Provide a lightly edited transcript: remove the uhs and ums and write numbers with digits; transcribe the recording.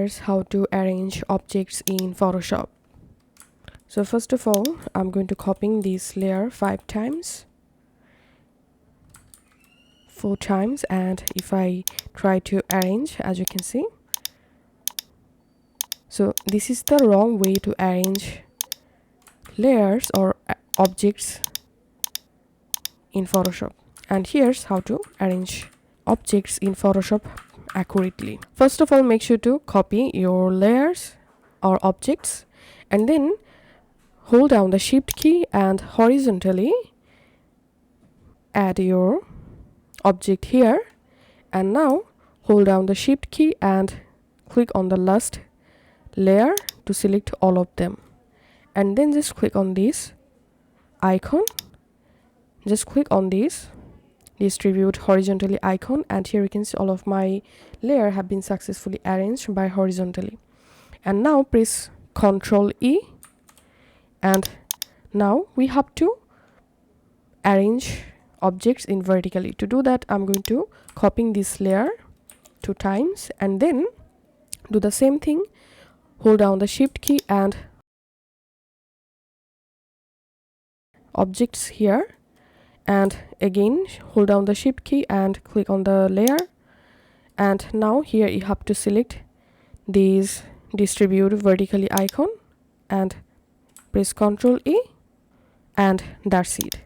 here's how to arrange objects in Photoshop. So first of all, I'm going to copy this layer 5 times, 4 times, and if I try to arrange, as you can see, so this is the wrong way to arrange layers or objects in Photoshop. And here's how to arrange objects in Photoshop accurately. First of all, make sure to copy your layers or objects and then hold down the shift key and horizontally add your object here, and now hold down the shift key and click on the last layer to select all of them, and then just click on this icon, just click on this distribute horizontally icon, and here you can see all of my layer have been successfully arranged by horizontally. And now press Ctrl E, and now we have to arrange objects in vertically. To do that, I'm going to copy this layer 2 times and then do the same thing, hold down the shift key and objects here, and again hold down the shift key and click on the layer, and now here you have to select these distribute vertically icon and press Ctrl E, and that's it.